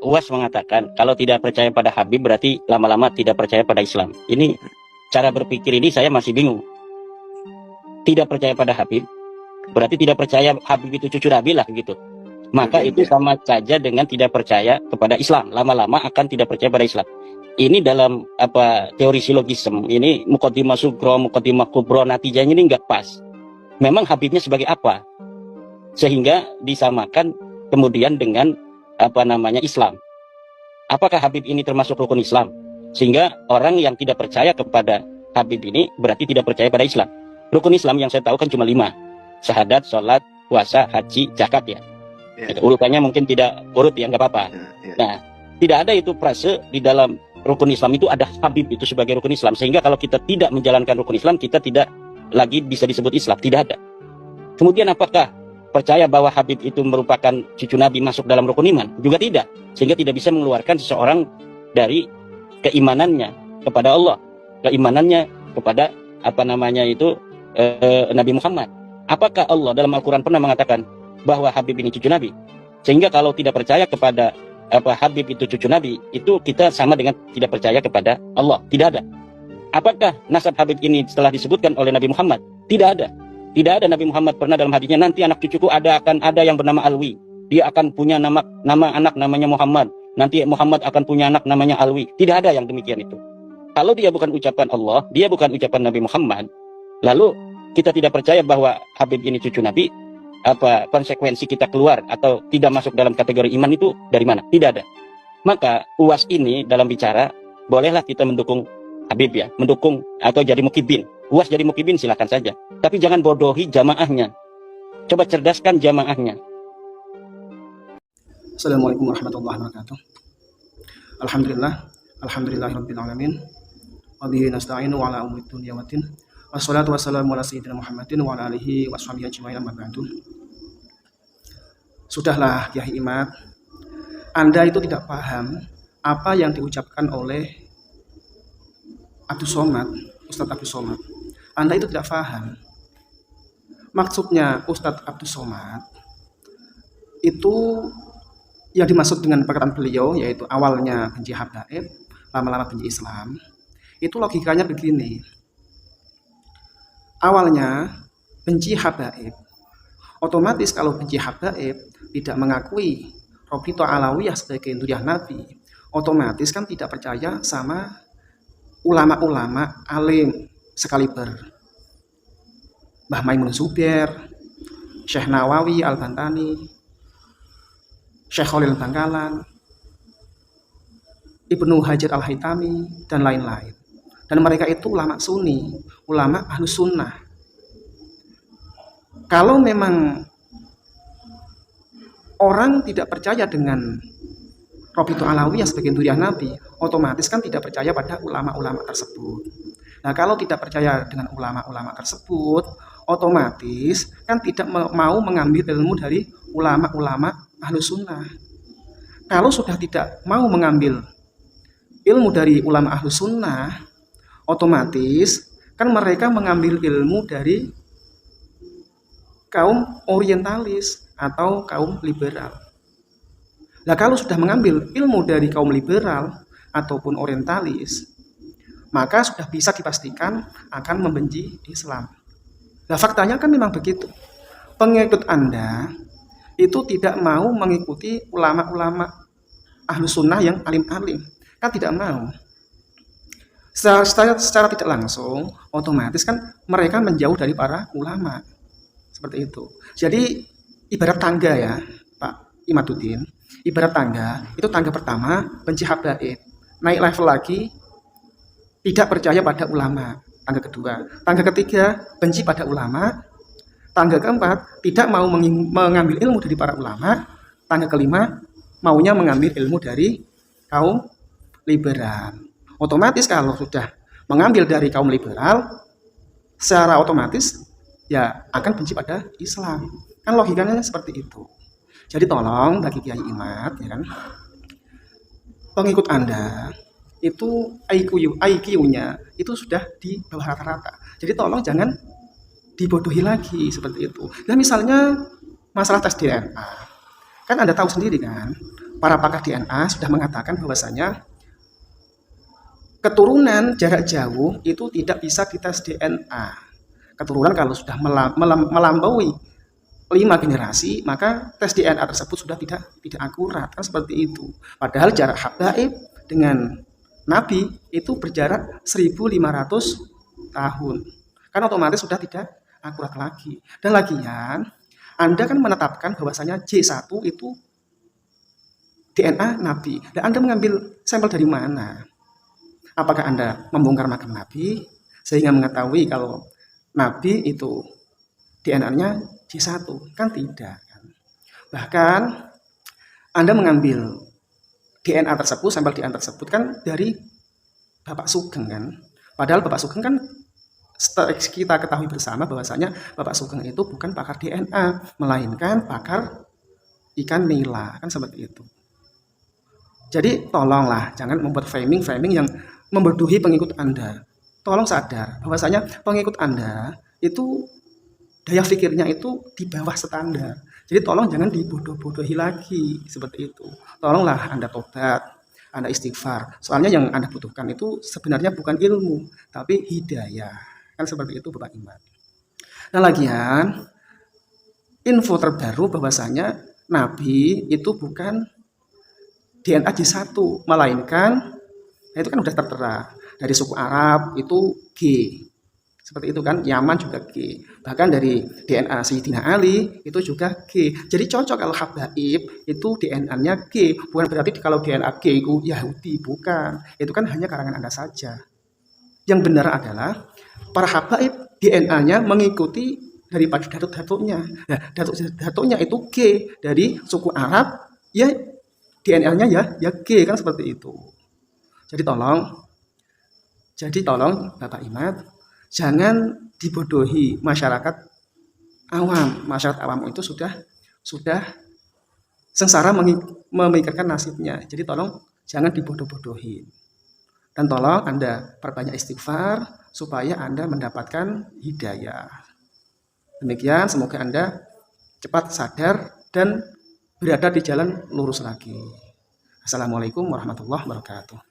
UAS mengatakan kalau tidak percaya pada Habib berarti lama-lama tidak percaya pada Islam. Ini cara berpikir ini saya masih bingung. Tidak percaya pada Habib berarti tidak percaya Habib itu cucu Nabi lah gitu. Maka itu sama saja dengan tidak percaya kepada Islam. Lama-lama akan tidak percaya pada Islam. Ini dalam teori silogisme ini muqaddimah sugro, muqaddimah kubro, natijahnya ini nggak pas. Memang Habibnya sebagai apa? Sehingga disamakan kemudian dengan Islam. Apakah Habib ini termasuk rukun Islam? Sehingga orang yang tidak percaya kepada Habib ini berarti tidak percaya pada Islam. Rukun Islam yang saya tahu kan cuma 5. Syahadat, sholat, puasa, haji, zakat ya. Urutannya mungkin tidak urut ya, nggak apa-apa. Nah, tidak ada itu frase di dalam rukun Islam itu ada Habib itu sebagai rukun Islam. Sehingga kalau kita tidak menjalankan rukun Islam, kita tidak lagi bisa disebut Islam. Tidak ada. Kemudian apakah percaya bahwa Habib itu merupakan cucu Nabi masuk dalam rukun iman? Juga tidak. Sehingga tidak bisa mengeluarkan seseorang dari keimanannya kepada Allah, keimanannya kepada Nabi Muhammad. Apakah Allah dalam Al-Quran pernah mengatakan bahwa Habib ini cucu Nabi? Sehingga kalau tidak percaya kepada Habib itu cucu Nabi, itu kita sama dengan tidak percaya kepada Allah. Tidak ada. Apakah nasab Habib ini setelah disebutkan oleh Nabi Muhammad? Tidak ada. Tidak ada. Nabi Muhammad pernah dalam hadisnya, nanti anak cucuku akan ada yang bernama Alwi. Dia akan punya nama anak namanya Muhammad. Nanti Muhammad akan punya anak namanya Alwi. Tidak ada yang demikian itu. Kalau dia bukan ucapan Allah, dia bukan ucapan Nabi Muhammad, lalu kita tidak percaya bahwa Habib ini cucu Nabi, konsekuensi kita keluar atau tidak masuk dalam kategori iman itu dari mana? Tidak ada. Maka UAS ini dalam bicara, bolehlah kita mendukung Habib ya, mendukung atau jadi mukibin. UAS jadi mukibin silakan saja. Tapi jangan bodohi jamaahnya. Coba cerdaskan jamaahnya. Assalamualaikum warahmatullahi wabarakatuh. Alhamdulillahirabbil alamin. Wa bihi nasta'inu ala umuri dunya waddin. Wassalatu wassalamu ala sayyidina Muhammadin wa ala alihi washabihi ajmain amma ba'du. Sudahlah Kyai Imad, Anda itu tidak paham apa yang diucapkan oleh Abdus Somad, Ustadz Abdus Somad. Anda itu tidak paham. Maksudnya Ustadz Abdus Somad itu yang dimaksud dengan perkataan beliau, yaitu awalnya benci habaib, lama-lama benci Islam. Itu logikanya begini. Awalnya benci habaib, otomatis kalau benci habaib tidak mengakui Robito Alawiyah sebagai nuriyah Nabi, otomatis kan tidak percaya sama ulama-ulama alim sekaliber Mbah Maimun Zubair, Syekh Nawawi Al-Bantani, Syekh Khalil Bangkalan, Ibnu Hajar Al-Haytami, dan lain-lain. Dan mereka itu ulama sunni, ulama ahlus sunnah. Kalau memang orang tidak percaya dengan Robito Alawiyah sebagai nuriyah Nabi, otomatis kan tidak percaya pada ulama-ulama tersebut. Nah, kalau tidak percaya dengan ulama-ulama tersebut, otomatis kan tidak mau mengambil ilmu dari ulama-ulama ahlus sunnah. Kalau sudah tidak mau mengambil ilmu dari ulama ahlus sunnah, otomatis kan mereka mengambil ilmu dari kaum orientalis atau kaum liberal. Nah, kalau sudah mengambil ilmu dari kaum liberal ataupun orientalis, maka sudah bisa dipastikan akan membenci Islam. Nah, faktanya kan memang begitu. Pengikut Anda itu tidak mau mengikuti ulama-ulama ahlus sunnah yang alim-alim. Kan tidak mau. Secara tidak langsung, otomatis kan mereka menjauh dari para ulama. Seperti itu. Jadi, ibarat tangga ya, Pak Imaduddin. Ibarat tangga, itu tangga pertama, benci habaib. Naik level lagi, tidak percaya pada ulama. Tangga kedua. Tangga ketiga, benci pada ulama. Tangga keempat, tidak mau mengambil ilmu dari para ulama. Tangga kelima, maunya mengambil ilmu dari kaum liberal. Otomatis kalau sudah mengambil dari kaum liberal, secara otomatis ya akan benci pada Islam. Kan logikanya seperti itu. Jadi tolong bagi Kiai Imad, ya kan, pengikut Anda itu IQ-nya itu sudah di bawah rata-rata. Jadi tolong jangan dibodohi lagi seperti itu. Nah misalnya masalah tes DNA, kan Anda tahu sendiri kan, para pakar DNA sudah mengatakan bahwasanya keturunan jarak jauh itu tidak bisa dites DNA. Keturunan kalau sudah melampaui 5 generasi, maka tes DNA tersebut sudah tidak akurat, kan seperti itu. Padahal jarak habaib dengan Nabi itu berjarak 1500 tahun. Kan otomatis sudah tidak akurat lagi. Dan lagian, Anda kan menetapkan bahwasanya J1 itu DNA Nabi. Dan Anda mengambil sampel dari mana? Apakah Anda membongkar makam Nabi sehingga mengetahui kalau Nabi itu DNA-nya J1? Kan tidak. Bahkan Anda mengambil DNA tersebut, sampel DNA tersebut kan dari Bapak Sugeng kan. Padahal Bapak Sugeng kan kita ketahui bersama bahwasanya Bapak Sugeng itu bukan pakar DNA, melainkan pakar ikan nila, kan seperti itu. Jadi tolonglah jangan membuat framing yang membodohi pengikut Anda. Tolong sadar bahwasanya pengikut Anda itu daya pikirnya itu di bawah standar. Jadi tolong jangan dibodoh-bodohi lagi seperti itu. Tolonglah Anda tobat, Anda istighfar. Soalnya yang Anda butuhkan itu sebenarnya bukan ilmu, tapi hidayah. Kan seperti itu Bapak Imam. Nah lagian, info terbaru bahwasanya Nabi itu bukan DNA J1, melainkan itu kan udah tertera dari suku Arab itu G. Seperti itu kan, Yaman juga G. Bahkan dari DNA Sayyidina Ali itu juga G. Jadi cocok kalau habaib itu DNA-nya G. Bukan berarti kalau DNA G itu Yahudi, bukan. Itu kan hanya karangan Anda saja. Yang benar adalah para habaib DNA-nya mengikuti daripada datuk-datuknya. Nah, datuk-datuknya itu G dari suku Arab, ya DNA-nya ya G, kan seperti itu. Jadi tolong Bapak Imam, jangan dibodohi masyarakat awam. Masyarakat awam itu sudah sengsara memikirkan nasibnya. Jadi tolong jangan dibodoh-bodohi. Dan tolong Anda perbanyak istighfar supaya Anda mendapatkan hidayah. Demikian, semoga Anda cepat sadar dan berada di jalan lurus lagi. Assalamualaikum warahmatullahi wabarakatuh.